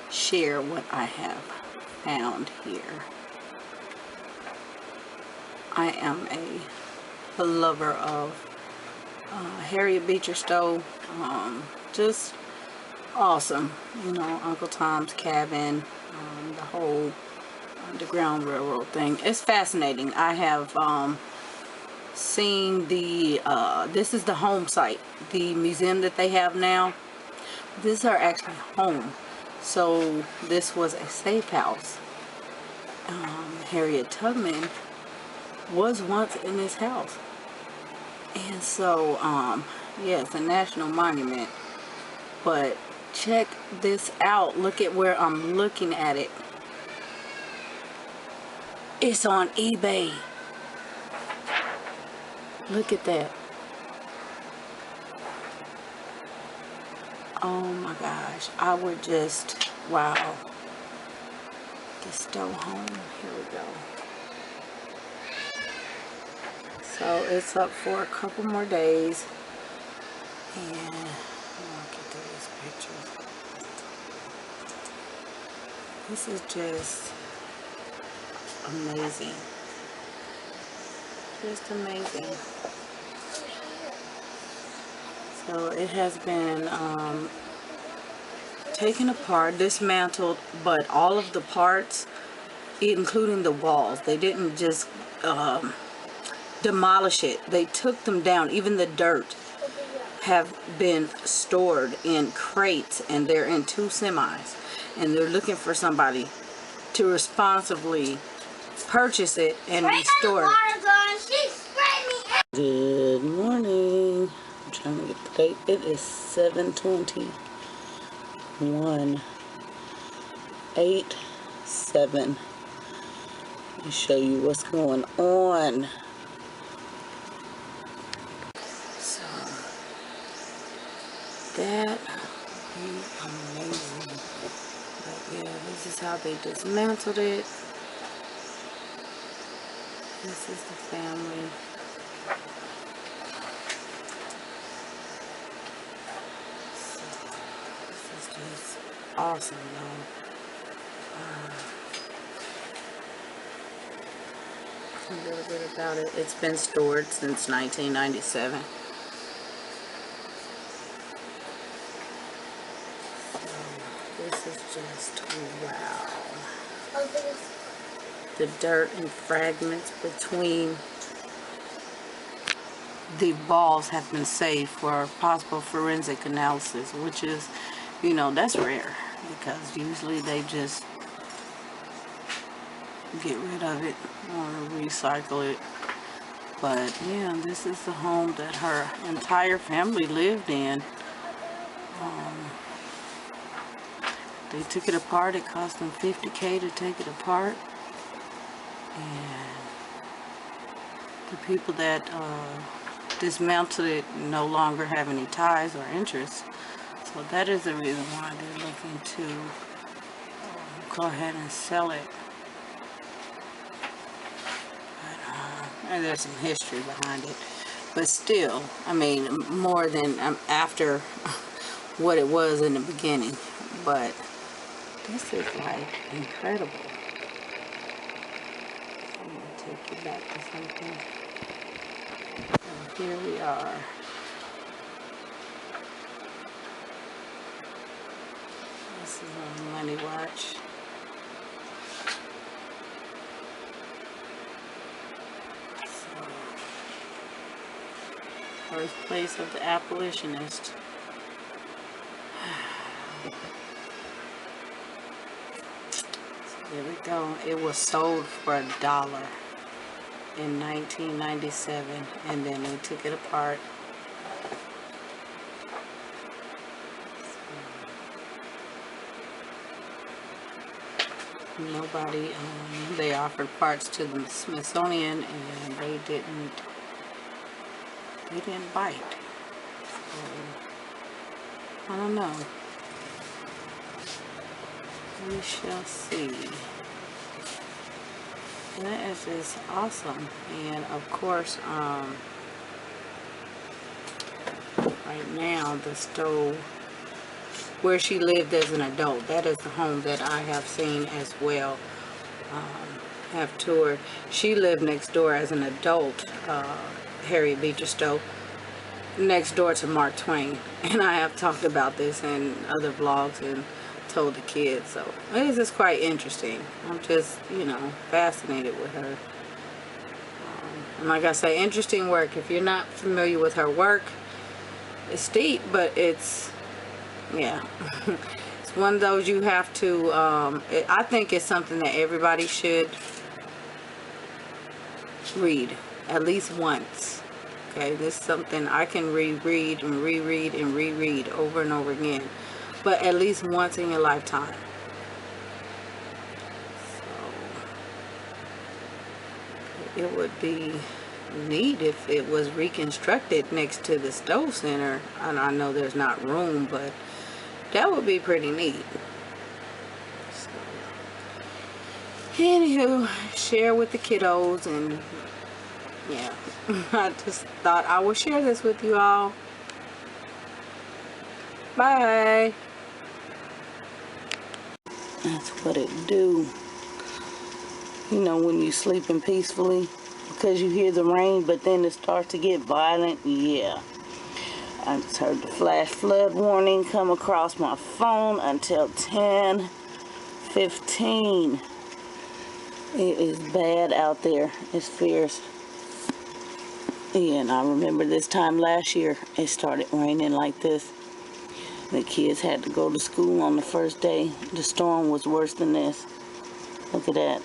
share what I have found here. I am a lover of Harriet Beecher Stowe. Just awesome, you know, Uncle Tom's Cabin, the whole Underground Railroad thing. It's fascinating. I have seen the this is the home site, the museum that they have now. These are actually home, so this was a safe house. Harriet Tubman was once in this house, and so yeah, it's a national monument. But check this out. Look at where I'm looking at it. It's on eBay. Look at that. Oh my gosh. I would just, wow. The Stowe home. Here we go. So it's up for a couple more days. And I'll get to these pictures. This is just amazing. Just amazing. So it has been taken apart, dismantled, but all of the parts, including the walls, they didn't just demolish it. They took them down. Even the dirt have been stored in crates, and they're in 2 semis, and they're looking for somebody to responsibly purchase it and restore it. Good morning. I'm trying to get the date. It is 7/21. 8/7. Let me show you what's going on. So that would be amazing. But yeah, this is how they dismantled it. This is the family. So, this is just awesome, y'all. A little bit about it. It's been stored since 1997. So, this is just wow. The dirt and fragments between the balls have been saved for possible forensic analysis, which is, you know, that's rare because usually they just get rid of it or recycle it. But yeah, this is the home that her entire family lived in. They took it apart. It cost them $50K to take it apart. And the people that dismantled it no longer have any ties or interest. So that is the reason why they're looking to go ahead and sell it. But, and there's some history behind it. But still, I mean, more than after what it was in the beginning. But this is like incredible. I'm going to take you back to something. And here we are. This is on Money Watch. So, birthplace of the abolitionist. There we go. It was sold for $1 in 1997, and then they took it apart. So, nobody, they offered parts to the Smithsonian, and they didn't bite. So, I don't know. We shall see. That is just awesome. And of course, right now the Stowe where she lived as an adult. That is the home that I have seen as well, have toured. She lived next door as an adult, Harriet Beecher Stowe, next door to Mark Twain. And I have talked about this in other vlogs and told the kids. So it is just quite interesting. I'm just, you know, fascinated with her. And like I say, interesting work. If you're not familiar with her work, it's deep, but it's, yeah. It's one of those you have to, I think it's something that everybody should read at least once. Okay, this is something I can reread and reread and reread over and over again, but at least once in your lifetime. So it would be neat if it was reconstructed next to the Stowe Center. And I know there's not room, but that would be pretty neat. So, anywho, share with the kiddos, and yeah, I just thought I would share this with you all. Bye. That's what it do. You know, when you sleeping peacefully, because you hear the rain, but then it starts to get violent. Yeah. I just heard the flash flood warning come across my phone until 10:15. It is bad out there. It's fierce. Yeah, and I remember this time last year, it started raining like this. The kids had to go to school on the first day. The storm was worse than this. Look at that.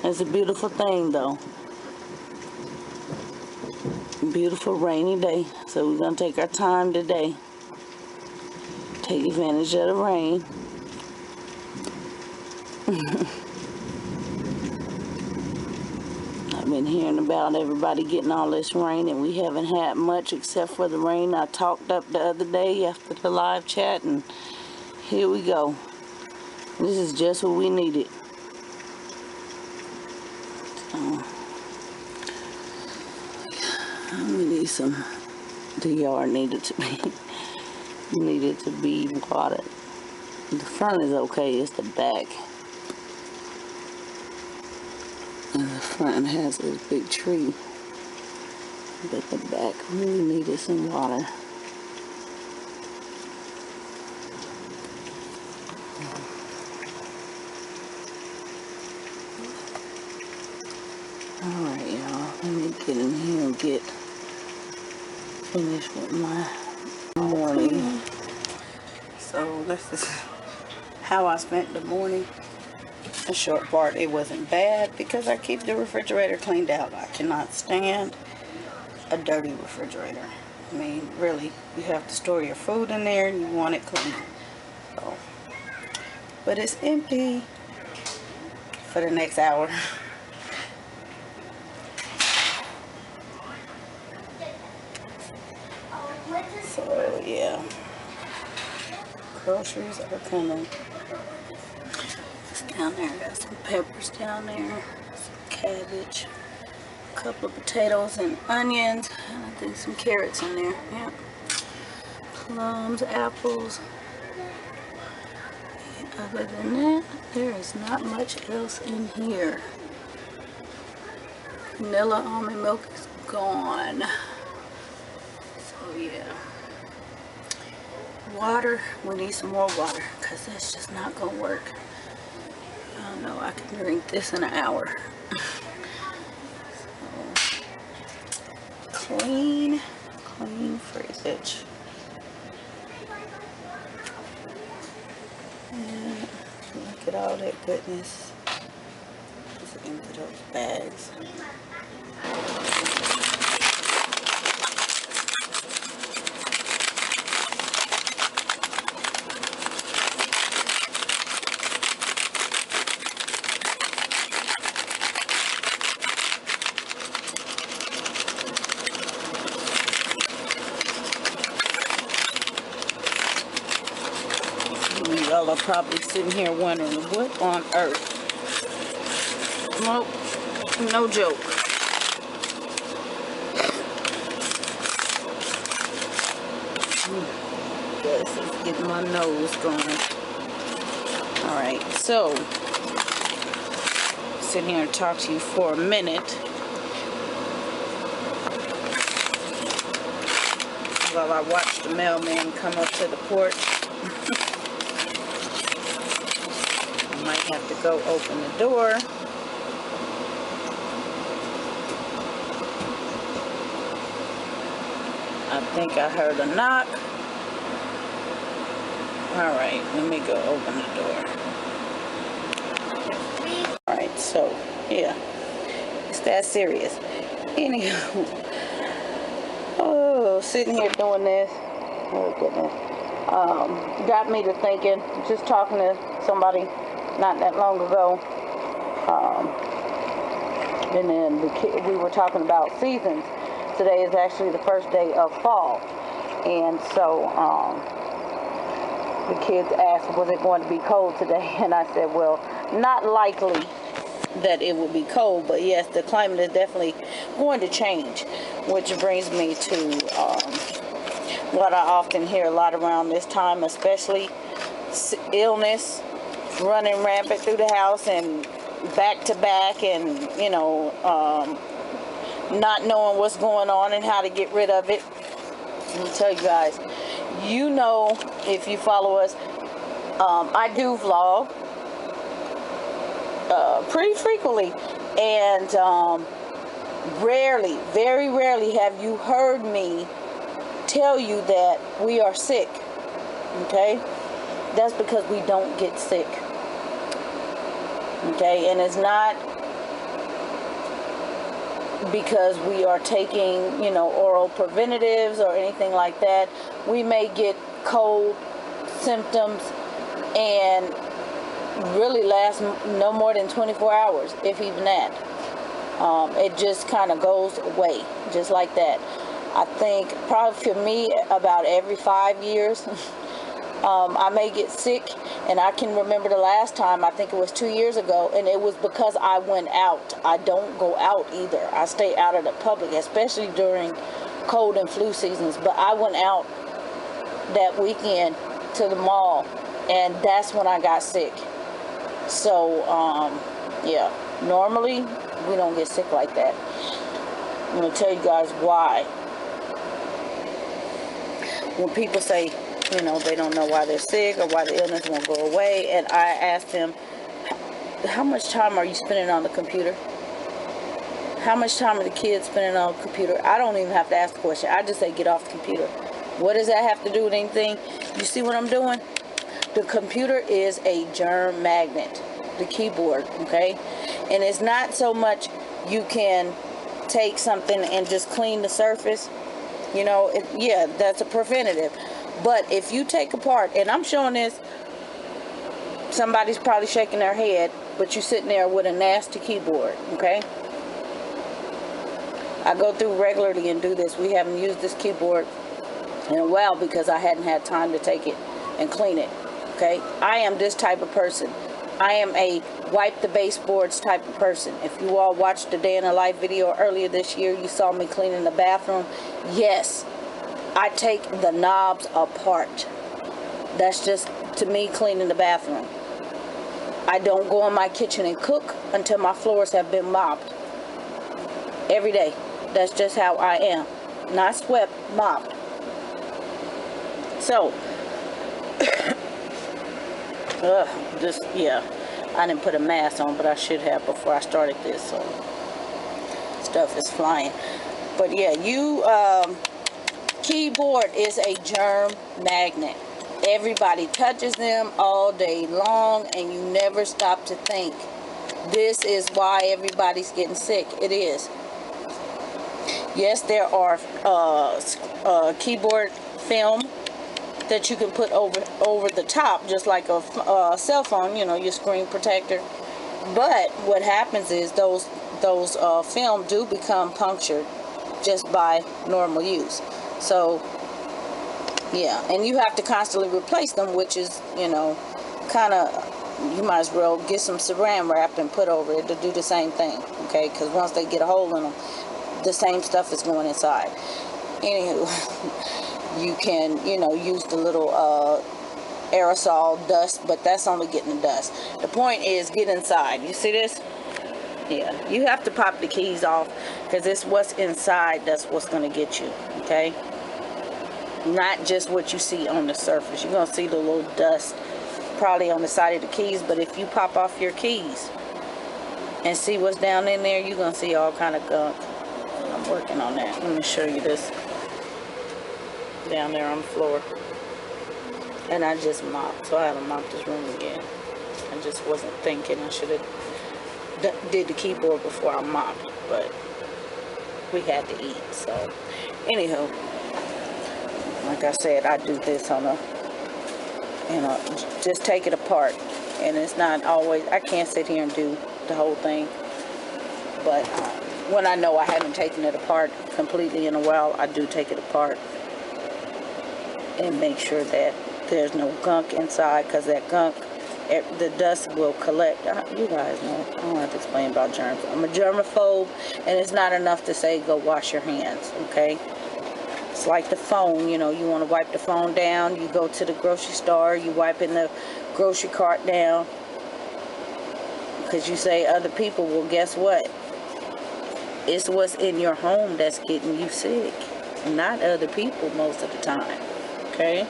It's a beautiful thing, though. Beautiful rainy day. So we're going to take our time today. Take advantage of the rain. I've been hearing about everybody getting all this rain, and we haven't had much except for the rain I talked up the other day after the live chat, and here we go. This is just what we needed. We need some. The yard needed to be watered. The front is okay. It's the back. And the front has this big tree, but the back really needed some water. Alright, y'all. Let me get in here and finish with my morning. So this is how I spent the morning. A short part, it wasn't bad because I keep the refrigerator cleaned out. I cannot stand a dirty refrigerator. I mean, really, you have to store your food in there and you want it clean. So, but it's empty for the next hour. So yeah, groceries are coming. It's down there. Got some peppers down there, some cabbage, a couple of potatoes and onions, and I think some carrots in there. Yeah, plums, apples. And other than that, there is not much else in here. Vanilla almond milk is gone. So yeah. Water, we need some more water because that's just not gonna work. I don't know, I can drink this in an hour. So, clean fridge. And look at all that goodness. Let's empty those bags. Y'all are probably sitting here wondering, what on earth? Nope, no joke. This is getting my nose going. Alright, so sit here and talk to you for a minute while I watch the mailman come up to the porch. I might have to go open the door. I think I heard a knock. Alright, let me go open the door. Alright, so, yeah. It's that serious. Anywho. Oh, sitting here doing this. Oh, goodness. Got me to thinking, just talking to somebody not that long ago. And then we were talking about seasons. Today is actually the first day of fall. And so, the kids asked, was it going to be cold today? And I said, well, not likely that it will be cold, but yes, the climate is definitely going to change, which brings me to what I often hear a lot around this time, especially illness running rampant through the house and back to back, and you know, not knowing what's going on and how to get rid of it. Let me tell you guys, you know, if you follow us, I do vlog pretty frequently, and rarely, very rarely have you heard me tell you that we are sick. Okay? That's because we don't get sick. Okay? And it's not because we are taking, you know, oral preventatives or anything like that. We may get cold symptoms and really last no more than 24 hours, if even that. It just kind of goes away, just like that. I think probably for me, about every 5 years, I may get sick, and I can remember the last time, I think it was 2 years ago, and it was because I went out. I don't go out either. I stay out of the public, especially during cold and flu seasons. But I went out that weekend to the mall, and that's when I got sick. So, yeah, normally we don't get sick like that. I'm going to tell you guys why. When people say, you know, they don't know why they're sick or why the illness won't go away, and I asked them, how much time are you spending on the computer? How much time are the kids spending on the computer? I don't even have to ask the question. I just say, get off the computer. What does that have to do with anything? You see what I'm doing? The computer is a germ magnet, the keyboard, okay? And it's not so much you can take something and just clean the surface. You know, yeah, that's a preventative. But if you take apart, and I'm showing this, somebody's probably shaking their head, but you're sitting there with a nasty keyboard, okay? I go through regularly and do this. We haven't used this keyboard in a while because I hadn't had time to take it and clean it, okay? I am this type of person. I am a wipe the baseboards type of person. If you all watched the Day in the Life video earlier this year, you saw me cleaning the bathroom. Yes, I take the knobs apart. That's just, to me, cleaning the bathroom. I don't go in my kitchen and cook until my floors have been mopped. Every day. That's just how I am. Not swept, mopped. So, yeah, I didn't put a mask on, but I should have before I started this, so stuff is flying. But yeah, keyboard is a germ magnet. Everybody touches them all day long, and you never stop to think. This is why everybody's getting sick. It is. Yes, there are keyboard film that you can put over the top, just like a cell phone, you know, your screen protector. But what happens is those film do become punctured just by normal use. So yeah, and you have to constantly replace them, which is, you know, kind of, you might as well get some saran wrap and put over it to do the same thing, okay? Because once they get a hole in them, the same stuff is going inside. Anywho, you can, you know, use the little aerosol dust, but that's only getting the dust. The point is, get inside. You see this? Yeah, you have to pop the keys off, because it's what's inside that's what's going to get you, okay? Not just what you see on the surface. You're going to see the little dust probably on the side of the keys, but if you pop off your keys and see what's down in there, you're going to see all kind of gunk. I'm working on that. Let me show you this. Down there on the floor. And I just mopped, so I had to mop this room again. I just wasn't thinking. I should have did the keyboard before I mopped, but we had to eat. So anywho, like I said, I do this on a, you know, just take it apart, and it's not always, I can't sit here and do the whole thing, but when I know I haven't taken it apart completely in a while, I do take it apart and make sure that there's no gunk inside, because that gunk, the dust will collect. You guys know, I don't have to explain about germs. I'm a germaphobe, and it's not enough to say go wash your hands, okay? It's like the phone, you know, you want to wipe the phone down, you go to the grocery store, you wiping the grocery cart down, because you say other people. Well, guess what? It's what's in your home that's getting you sick, not other people most of the time, okay?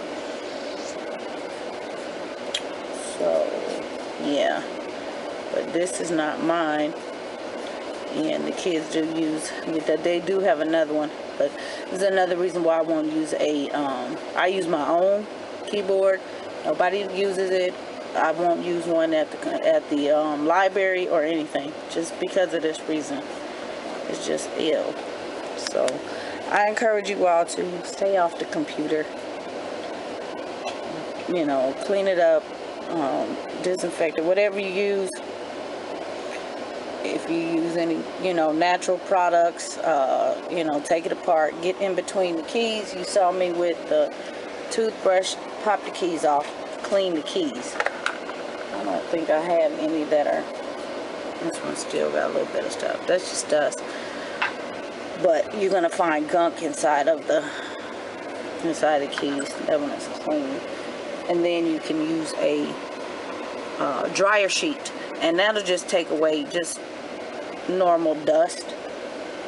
So, yeah, but this is not mine, and the kids do use, they do have another one, but there's another reason why I won't use I use my own keyboard. Nobody uses it. I won't use one at the library or anything, just because of this reason. It's just ill. So, I encourage you all to stay off the computer, you know, clean it up. Disinfect it, whatever you use. If you use any, you know, natural products, you know, take it apart, get in between the keys. You saw me with the toothbrush, pop the keys off, clean the keys. I don't think I have any that are, this one still got a little bit of stuff. That's just dust. But you're going to find gunk inside the keys. That one is clean. And then you can use a dryer sheet, and that'll just take away just normal dust.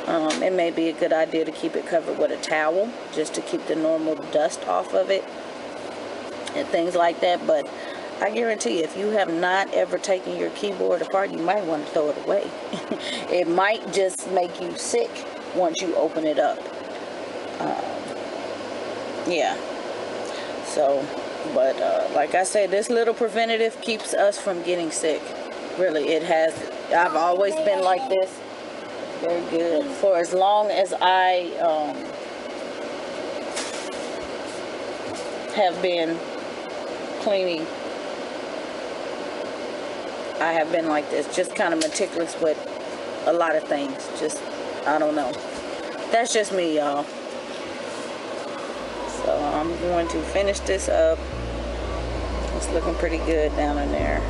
It may be a good idea to keep it covered with a towel, just to keep the normal dust off of it and things like that. But I guarantee you, if you have not ever taken your keyboard apart, you might want to throw it away. It might just make you sick once you open it up. Yeah. So, but like I said, this little preventative keeps us from getting sick. Really, it has. I've always been like this. Very good. For as long as I have been cleaning, I have been like this. Just kind of meticulous with a lot of things. Just, I don't know. That's just me, y'all. So I'm going to finish this up. It's looking pretty good down in there.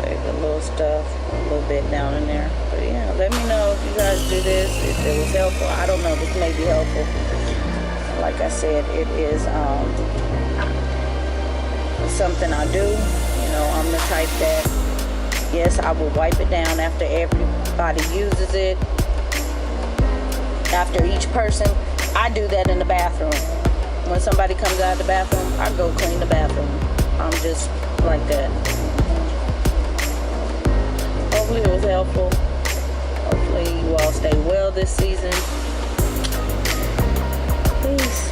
Save the little stuff, a little bit down in there. But yeah, let me know if you guys do this, if it was helpful. I don't know, this may be helpful. Like I said, it is something I do. You know, I'm the type that, yes, I will wipe it down after everybody uses it. After each person, I do that in the bathroom. When somebody comes out of the bathroom, I go clean the bathroom. I'm just like that. Hopefully it was helpful. Hopefully you all stay well this season. Peace.